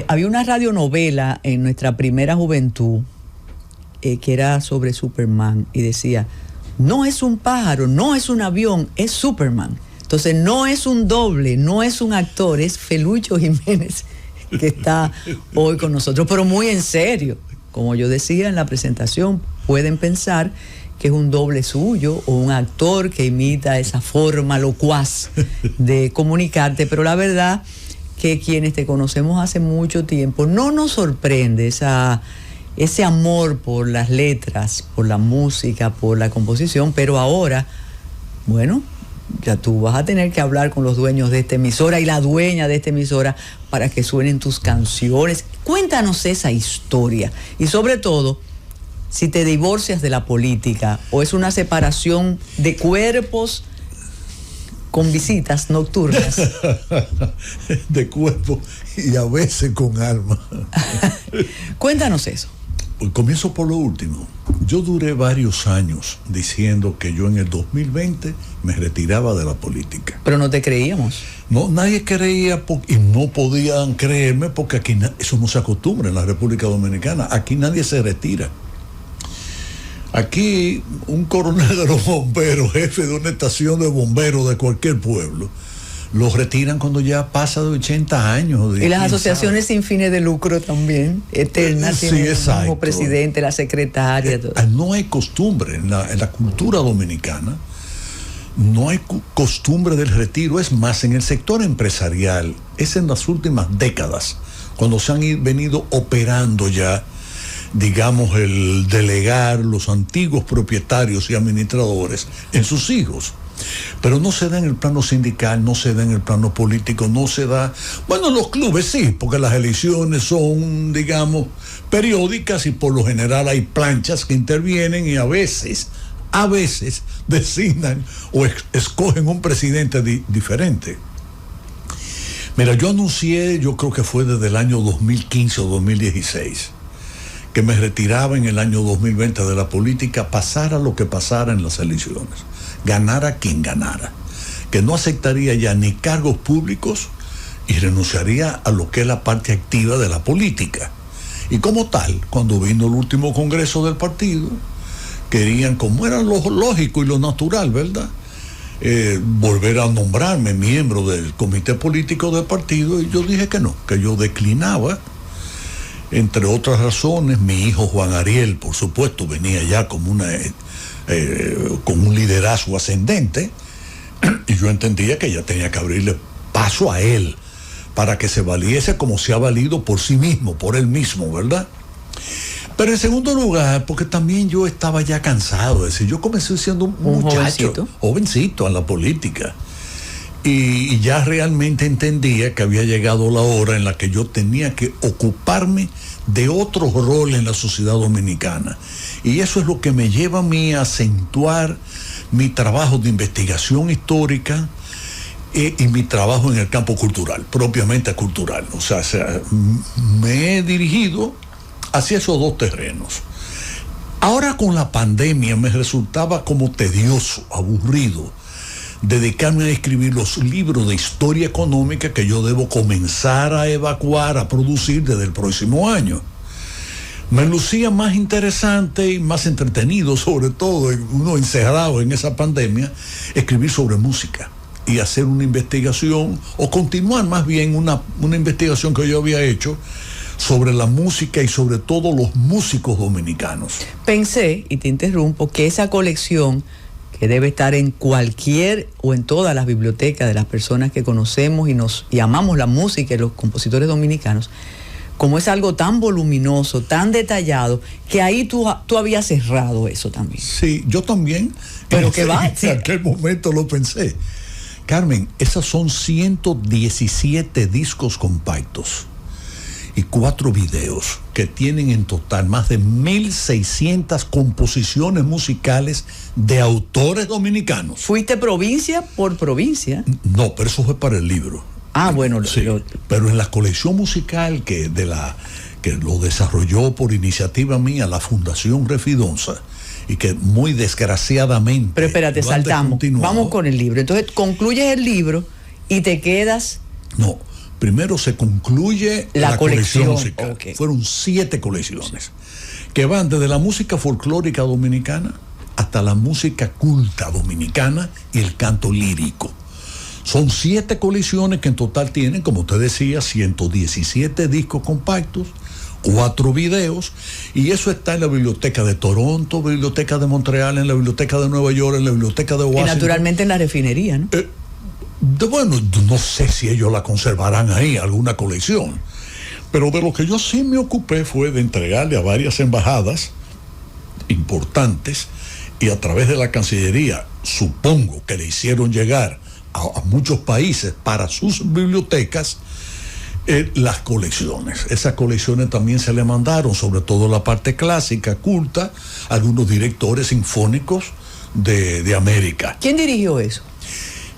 Había una radionovela en nuestra primera juventud que era sobre Superman y decía, no es un pájaro, no es un avión, es Superman. Entonces no es un doble, no es un actor, es Felucho Jiménez que está hoy con nosotros, pero muy en serio. Como yo decía en la presentación, pueden pensar que es un doble suyo o un actor que imita esa forma locuaz de comunicarte, pero la verdad que quienes te conocemos hace mucho tiempo no nos sorprende ese amor por las letras, por la música, por la composición, pero ahora, bueno, ya tú vas a tener que hablar con los dueños de esta emisora y la dueña de esta emisora para que suenen tus canciones. Cuéntanos esa historia y sobre todo, si te divorcias de la política o es una separación de cuerpos con visitas nocturnas. De cuerpo y a veces con alma. Cuéntanos eso. Comienzo por lo último. Yo duré varios años diciendo que yo en el 2020 me retiraba de la política. Pero no te creíamos. No, nadie creía y no podían creerme porque aquí eso no se acostumbra en la República Dominicana. Aquí nadie se retira. Aquí un coronel de los bomberos, jefe de una estación de bomberos de cualquier pueblo, los retiran cuando ya pasa de 80 años. Y las asociaciones sin fines de lucro también, eternas, sí, tienen exacto. Como presidente, la secretaria, todo. No hay costumbre en la cultura dominicana, no hay costumbre del retiro. Es más, en el sector empresarial, es en las últimas décadas, cuando se han venido operando ya, digamos, el delegar los antiguos propietarios y administradores en sus hijos. Pero no se da en el plano sindical, no se da en el plano político, no se da... Bueno, en los clubes sí, porque las elecciones son, digamos, periódicas y por lo general hay planchas que intervienen y a veces designan o escogen un presidente diferente. Mira, yo anuncié, yo creo que fue desde el año 2015 o 2016, que me retiraba en el año 2020 de la política, pasara lo que pasara en las elecciones, ganara quien ganara, que no aceptaría ya ni cargos públicos y renunciaría a lo que es la parte activa de la política. Y como tal, cuando vino el último congreso del partido, querían, como era lo lógico y lo natural, ¿verdad?, volver a nombrarme miembro del comité político del partido, y yo dije que no, que yo declinaba. Entre otras razones, mi hijo Juan Ariel, por supuesto, venía ya como con un liderazgo ascendente, y yo entendía que ya tenía que abrirle paso a él para que se valiese como se ha valido por sí mismo, por él mismo, ¿verdad? Pero en segundo lugar, porque también yo estaba ya cansado, es decir, yo comencé siendo un muchacho, jovencito en la política, y ya realmente entendía que había llegado la hora en la que yo tenía que ocuparme de otro rol en la sociedad dominicana. Y eso es lo que me lleva a mí a acentuar mi trabajo de investigación histórica y mi trabajo en el campo cultural, propiamente cultural. O sea, me he dirigido hacia esos dos terrenos. Ahora con la pandemia me resultaba como tedioso, aburrido, dedicarme a escribir los libros de historia económica que yo debo comenzar a evacuar, a producir desde el próximo año. Me lucía más interesante y más entretenido, sobre todo uno encerrado en esa pandemia, escribir sobre música y hacer una investigación, o continuar más bien una investigación que yo había hecho sobre la música y sobre todo los músicos dominicanos. Pensé, y te interrumpo, que esa colección que debe estar en cualquier o en todas las bibliotecas de las personas que conocemos y amamos la música y los compositores dominicanos, como es algo tan voluminoso, tan detallado, que ahí tú habías cerrado eso también. Sí, yo también. Pero que va. En aquel momento lo pensé. Carmen, esas son 117 discos compactos y 4 videos que tienen en total más de 1.600 composiciones musicales de autores dominicanos. ¿Fuiste provincia por provincia? No, pero eso fue para el libro. Bueno, sí, pero en la colección musical que lo desarrolló por iniciativa mía la Fundación Refidonza, y que muy desgraciadamente... Pero espérate, saltamos. Vamos con el libro. Entonces, concluyes el libro y te quedas... No, primero se concluye la colección musical. Okay. Fueron 7 colecciones que van desde la música folclórica dominicana hasta la música culta dominicana y el canto lírico. Son 7 colecciones que en total tienen, como usted decía, 117 discos compactos, 4 videos, y eso está en la Biblioteca de Toronto, Biblioteca de Montreal, en la Biblioteca de Nueva York, en la Biblioteca de Washington. Y naturalmente en la refinería, ¿no? Bueno, no sé si ellos la conservarán ahí, alguna colección, pero de lo que yo sí me ocupé fue de entregarle a varias embajadas importantes, y a través de la Cancillería, supongo que le hicieron llegar a muchos países para sus bibliotecas las colecciones. Esas colecciones también se le mandaron, sobre todo la parte clásica, culta, a algunos directores sinfónicos de América. ¿Quién dirigió eso?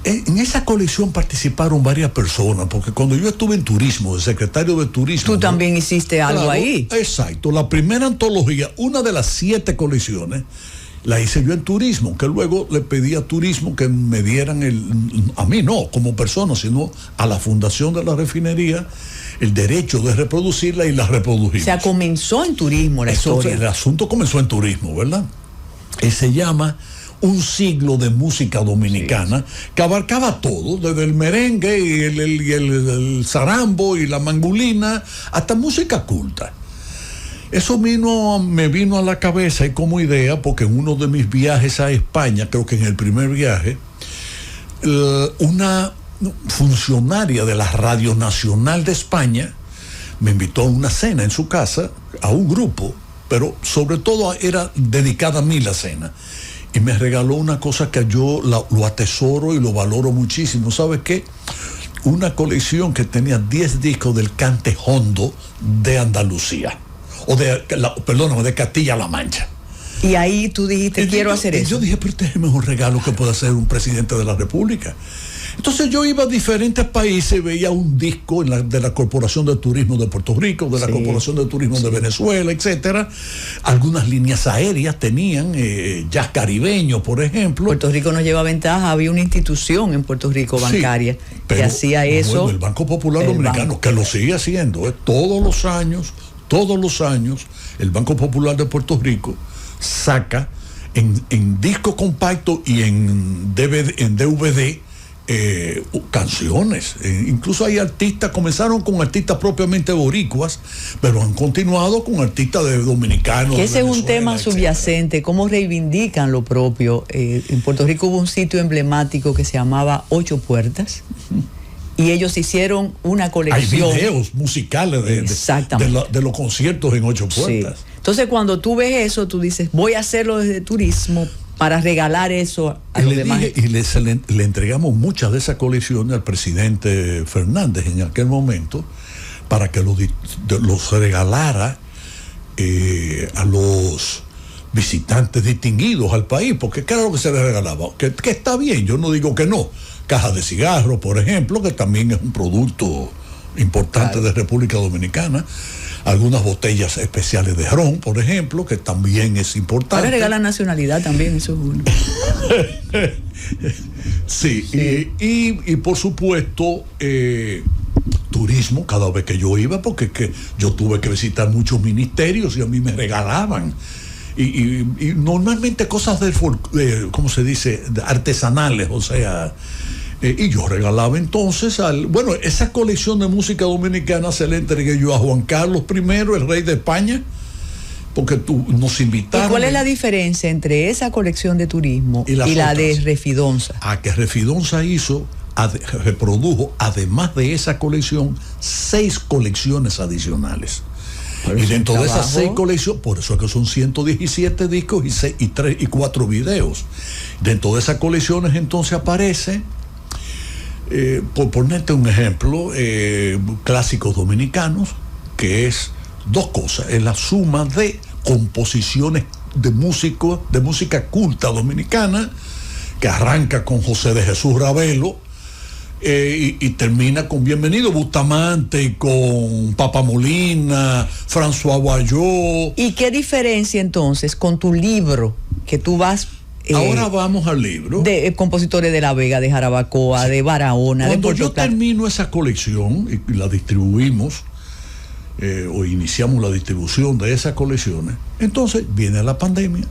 En esa colección participaron varias personas, porque cuando yo estuve en turismo, de secretario de turismo... Tú también hiciste algo, claro, ahí. Exacto. La primera antología, una de las 7 colecciones, la hice yo en turismo, que luego le pedí a turismo que me dieran a mí no, como persona, sino a la fundación de la refinería, el derecho de reproducirla, y la reprodujimos. O sea, comenzó en turismo la historia. El asunto comenzó en turismo, ¿verdad? Y se llama Un siglo de música dominicana, sí, que abarcaba todo, desde el merengue y el zarambo y la mangulina, hasta música culta. Eso me vino a la cabeza y como idea, porque en uno de mis viajes a España, creo que en el primer viaje, una funcionaria de la Radio Nacional de España me invitó a una cena en su casa, a un grupo, pero sobre todo era dedicada a mí la cena, y me regaló una cosa que yo lo atesoro y lo valoro muchísimo. ¿Sabes qué? Una colección que tenía 10 discos del cante hondo de Andalucía, o de Castilla-La Mancha. Y ahí tú dijiste, quiero hacer eso. Yo dije, pero este es el mejor regalo que puede hacer un presidente de la República. Entonces yo iba a diferentes países, veía un disco de la Corporación de Turismo de Puerto Rico, de la Corporación de Turismo de Venezuela, etcétera. Algunas líneas aéreas tenían jazz caribeño, por ejemplo. Puerto Rico nos lleva ventaja. Había una institución en Puerto Rico bancaria que hacía eso. Bueno, el Banco Popular Dominicano, que lo sigue haciendo, todos los años, el Banco Popular de Puerto Rico saca en disco compacto y en DVD canciones. Incluso hay artistas, comenzaron con artistas propiamente boricuas, pero han continuado con artistas dominicanos. Que ese es un tema subyacente, cómo reivindican lo propio. En Puerto Rico hubo un sitio emblemático que se llamaba 8 Puertas. Y ellos hicieron una colección. Hay videos musicales de los conciertos en 8 Puertas. Sí. Entonces, cuando tú ves eso, tú dices, voy a hacerlo desde turismo para regalar eso a los demás. Y le entregamos muchas de esas colecciones al presidente Fernández en aquel momento, para que los regalara a los visitantes distinguidos al país, porque ¿qué era lo que se les regalaba? Que está bien, yo no digo que no. Cajas de cigarros, por ejemplo, que también es un producto importante de República Dominicana. Algunas botellas especiales de ron, por ejemplo, que también es importante. Ahora regalan nacionalidad también, eso es bueno. Sí. Y por supuesto, turismo, cada vez que yo iba, porque yo tuve que visitar muchos ministerios y a mí me regalaban. Y normalmente cosas ¿cómo se dice? Artesanales, o sea... y yo regalaba entonces esa colección de música dominicana se la entregué yo a Juan Carlos I, el rey de España, porque nos invitaron. ¿Y cuál es la diferencia entre esa colección de turismo y la de Refidonza? Que Refidonza reprodujo, además de esa colección, 6 colecciones adicionales. Y dentro de esas 6 colecciones, por eso es que son 117 discos y 4 videos. Dentro de esas colecciones entonces aparece, por ponerte un ejemplo, clásicos dominicanos, que es 2 cosas: es la suma de composiciones de música culta dominicana, que arranca con José de Jesús Ravelo, y termina con Bienvenido Bustamante y con Papa Molina, François Guayot. ¿Y qué diferencia entonces con tu libro que tú vas Ahora vamos al libro. De compositores de La Vega, de Jarabacoa, sí, de Barahona, cuando de Puerto yo termino esa colección y la distribuimos, o iniciamos la distribución de esas colecciones, entonces viene la pandemia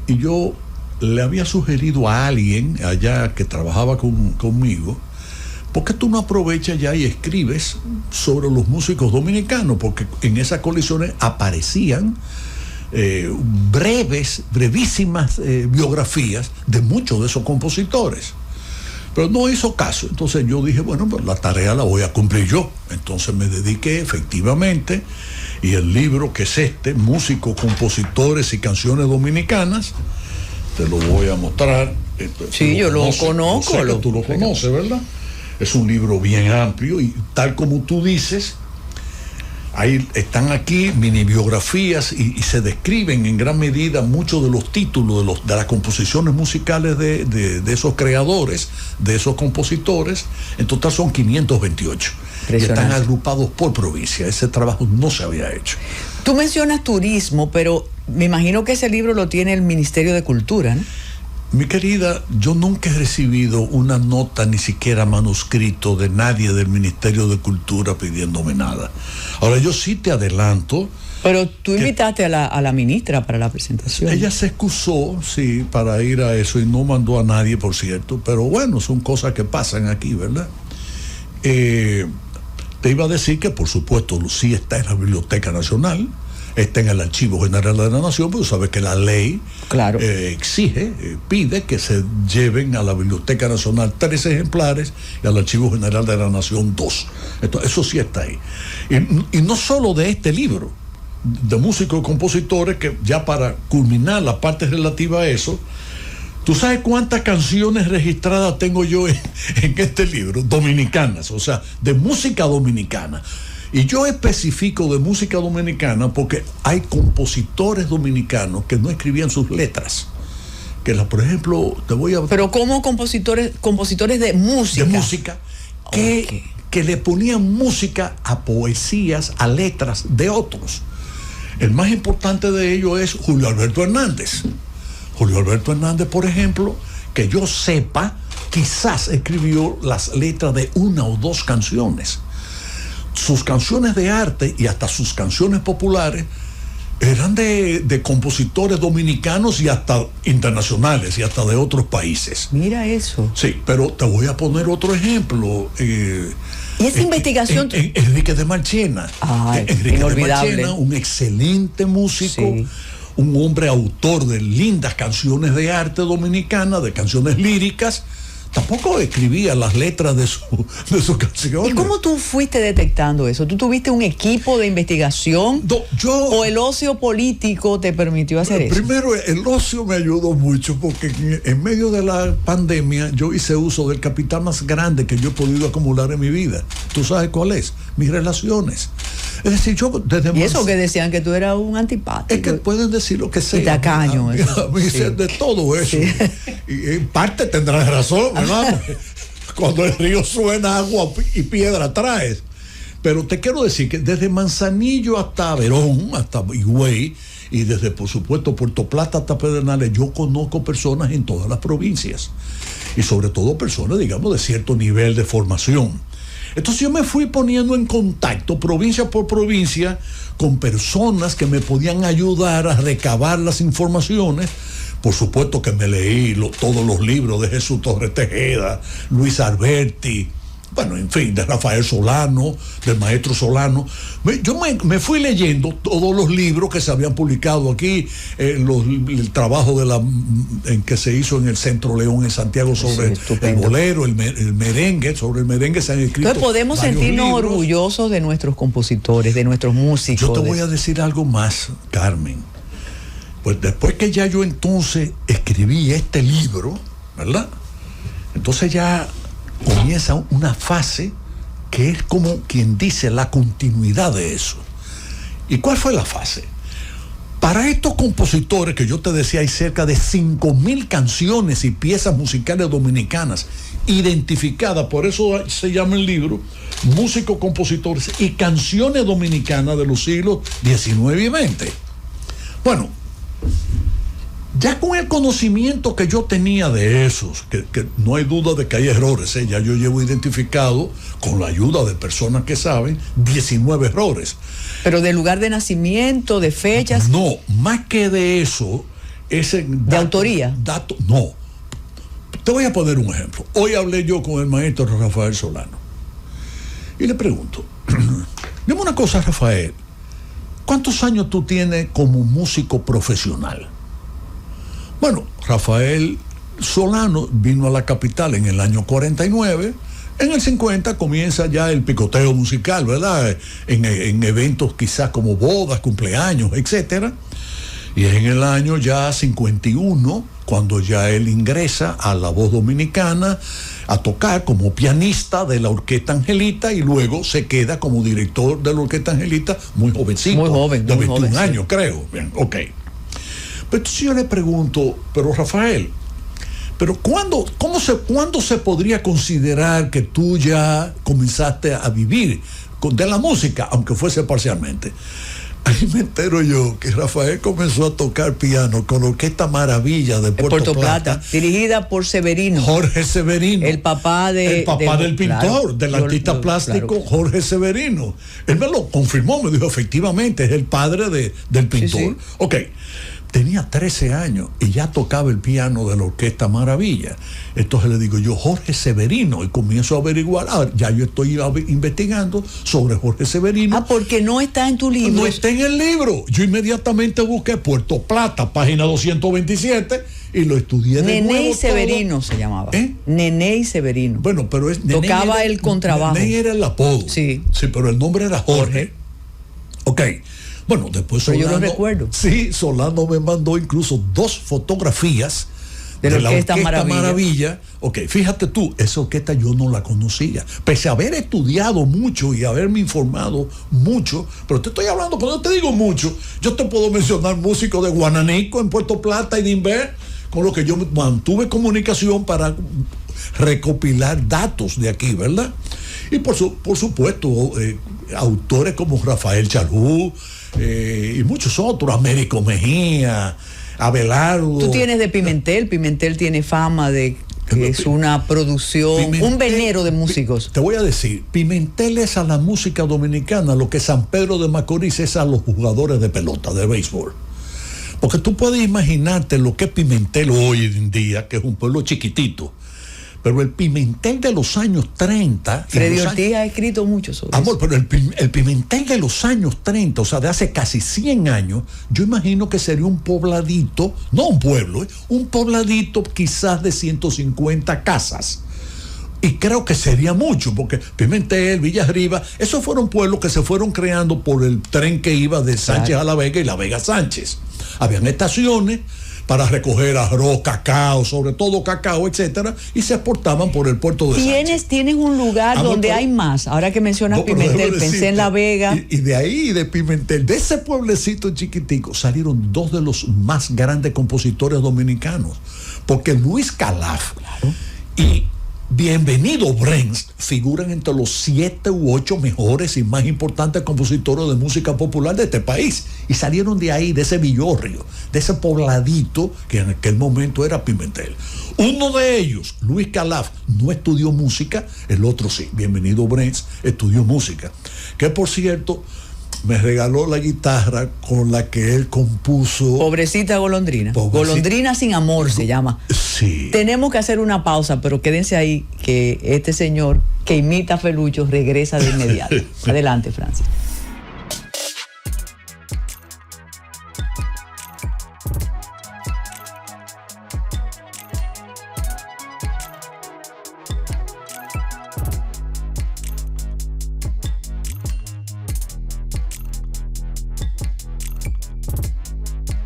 y yo le había sugerido a alguien allá que trabajaba conmigo, ¿por qué tú no aprovechas ya y escribes sobre los músicos dominicanos? Porque en esas colecciones aparecían brevísimas biografías de muchos de esos compositores. Pero no hizo caso. Entonces yo dije, bueno, pues la tarea la voy a cumplir yo. Entonces me dediqué efectivamente, y el libro que es Músicos, Compositores y Canciones Dominicanas, te lo voy a mostrar. Sí, yo lo conozco. Yo sé que tú lo conoces, ¿verdad? Es un libro bien amplio y tal como tú dices, ahí están aquí mini biografías y se describen en gran medida muchos de los títulos de las composiciones musicales de esos creadores, de esos compositores. En total son 528 y están agrupados por provincia. Ese trabajo no se había hecho. Tú mencionas turismo, pero me imagino que ese libro lo tiene el Ministerio de Cultura, ¿no? Mi querida, yo nunca he recibido una nota, ni siquiera manuscrito, de nadie del Ministerio de Cultura pidiéndome nada. Ahora, yo sí te adelanto. Pero tú invitaste a la ministra para la presentación. Ella se excusó, sí, para ir a eso y no mandó a nadie, por cierto. Pero bueno, son cosas que pasan aquí, ¿verdad? Te iba a decir que, por supuesto, sí está en la Biblioteca Nacional, está en el Archivo General de la Nación, pero sabes que la ley, claro, exige, pide que se lleven a la Biblioteca Nacional 3 ejemplares y al Archivo General de la Nación 2. Entonces, eso sí está ahí. Y no solo de este libro, de músicos y compositores, que ya para culminar la parte relativa a eso, ¿tú sabes cuántas canciones registradas tengo yo en este libro? Dominicanas, o sea, de música dominicana. Y yo especifico de música dominicana porque hay compositores dominicanos que no escribían sus letras. Que por ejemplo, te voy a... Pero como compositores de música. De música, que le ponían música a poesías, a letras de otros. El más importante de ellos es Julio Alberto Hernández. Julio Alberto Hernández, por ejemplo, que yo sepa, quizás escribió las letras de 1 o 2 canciones. Sus canciones de arte y hasta sus canciones populares eran de compositores dominicanos y hasta internacionales y hasta de otros países. Mira eso. Sí, pero te voy a poner otro ejemplo. Y esa investigación... Enrique de Marchena. Enrique inolvidable. de Marchena, un excelente músico, sí, un hombre autor de lindas canciones de arte dominicana, de canciones líricas. Tampoco escribía las letras de sus canciones. ¿Y cómo tú fuiste detectando eso? ¿Tú tuviste un equipo de investigación? ¿O el ocio político te permitió hacer eso? Primero, el ocio me ayudó mucho porque en medio de la pandemia yo hice uso del capital más grande que yo he podido acumular en mi vida. ¿Tú sabes cuál es? Mis relaciones. Es decir, yo desde... Y eso que decían que tú eras un antipático. Es que pueden decir lo que sea. Y tacaño. A mí sí, de todo eso. Sí. Y en parte tendrás razón, ¿verdad? Cuando el río suena, agua y piedra traes. Pero te quiero decir que desde Manzanillo hasta Verón, hasta Higüey, y desde, por supuesto, Puerto Plata hasta Pedernales, yo conozco personas en todas las provincias. Y sobre todo personas, digamos, de cierto nivel de formación. Entonces yo me fui poniendo en contacto, provincia por provincia, con personas que me podían ayudar a recabar las informaciones. Por supuesto que me leí todos los libros de Jesús Torres Tejeda, Luis Alberti, bueno, en fin, de Rafael Solano, del maestro Solano. Yo me fui leyendo todos los libros que se habían publicado aquí, el trabajo en que se hizo en el Centro León en Santiago sobre el bolero, el merengue. Sobre el merengue se han escrito. Entonces podemos sentirnos libros. Orgullosos de nuestros compositores, de nuestros músicos. Yo te voy a decir algo más, Carmen. Pues después que ya yo entonces escribí este libro, ¿verdad? Entonces ya comienza una fase que es como quien dice la continuidad de eso. ¿Y cuál fue la fase? Para estos compositores que yo te decía, hay cerca de 5.000 canciones y piezas musicales dominicanas identificadas, por eso se llama el libro Músicos, Compositores y Canciones Dominicanas de los siglos XIX y XX. Bueno, Ya con el conocimiento que yo tenía de esos, que no hay duda de que hay errores, ya yo llevo identificado, con la ayuda de personas que saben, 19 errores. Pero de lugar de nacimiento, de fechas. No, más que de eso, ese ¿De autoría? No. Te voy a poner un ejemplo. Hoy hablé yo con el maestro Rafael Solano y le pregunto, dime una cosa, Rafael, ¿cuántos años tú tienes como músico profesional? Bueno, Rafael Solano vino a la capital en el año 49. En el 50 comienza ya el picoteo musical, ¿verdad? En eventos quizás como bodas, cumpleaños, etcétera. Y es en el año ya 51 cuando ya él ingresa a La Voz Dominicana a tocar como pianista de la Orquesta Angelita y luego se queda como director de la Orquesta Angelita muy jovencito. Muy joven. De muy 21 joven, años, sí. creo. Bien, ok. Pero entonces yo le pregunto, pero Rafael, pero ¿cuándo se podría considerar que tú ya comenzaste a vivir de la música, aunque fuese parcialmente? Ahí me entero yo que Rafael comenzó a tocar piano con la Orquesta Maravilla de Puerto Plata, dirigida por Severino. Jorge Severino. El papá del pintor, claro, del artista plástico, claro. Jorge Severino. Él me lo confirmó, me dijo, efectivamente, es el padre del pintor. Sí, sí. Ok. Tenía 13 años y ya tocaba el piano de la Orquesta Maravilla. Entonces le digo yo, Jorge Severino, y comienzo a averiguar. Ya yo estoy investigando sobre Jorge Severino. Porque no está en tu libro. No está en el libro. Yo inmediatamente busqué Puerto Plata, página 227, y lo estudié de nuevo. Nené Severino se llamaba. Nené Severino. Bueno, pero es... Tocaba el contrabajo. Nené era el apodo. Sí. Sí, pero el nombre era Jorge. Ok. Bueno, después Solano, yo lo recuerdo. Sí, Solano me mandó incluso 2 fotografías de la Orquesta Maravilla. Ok, fíjate tú, esa orquesta yo no la conocía. Pese a haber estudiado mucho y haberme informado mucho, pero te estoy hablando, cuando te digo mucho, yo te puedo mencionar músicos de Guananico en Puerto Plata y de Inver, con los que yo mantuve comunicación para recopilar datos de aquí, ¿verdad? Y por supuesto, autores como Rafael Chalú, y muchos otros, Américo Mejía, Abelardo. Tú tienes de Pimentel. Pimentel tiene fama de que es una producción, un venero de músicos. Te voy a decir, Pimentel es a la música dominicana lo que San Pedro de Macorís es a los jugadores de pelota, de béisbol. Porque tú puedes imaginarte lo que es Pimentel hoy en día, que es un pueblo chiquitito. Pero el Pimentel de los años 30... Freddy Ortiz ha escrito mucho sobre eso. Pero el Pimentel de los años 30, o sea, de hace casi 100 años, yo imagino que sería un pobladito, no un pueblo, un pobladito quizás de 150 casas. Y creo que sería mucho, porque Pimentel, Villarriba, esos fueron pueblos que se fueron creando por el tren que iba de Sánchez a La Vega y La Vega a Sánchez. Habían estaciones para recoger arroz, cacao, sobre todo cacao, etcétera, y se exportaban por el puerto de Sánchez. Tienes un lugar donde hay más. Ahora que mencionas Pimentel, pensé en La Vega. Y de ahí, de Pimentel, de ese pueblecito chiquitico, salieron 2 de los más grandes compositores dominicanos. Porque Luis Calaf y Bienvenido Brens figuran entre los 7 u 8 mejores y más importantes compositores de música popular de este país. Y salieron de ahí, de ese villorrio, de ese pobladito que en aquel momento era Pimentel. Uno de ellos, Luis Calaf, no estudió música, el otro sí, Bienvenido Brens, estudió música. Que por cierto, me regaló la guitarra con la que él compuso... Pobrecita Golondrina. Golondrina sin amor se llama. Sí. Tenemos que hacer una pausa, pero quédense ahí que este señor que imita a Felucho regresa de inmediato. Adelante, Francis.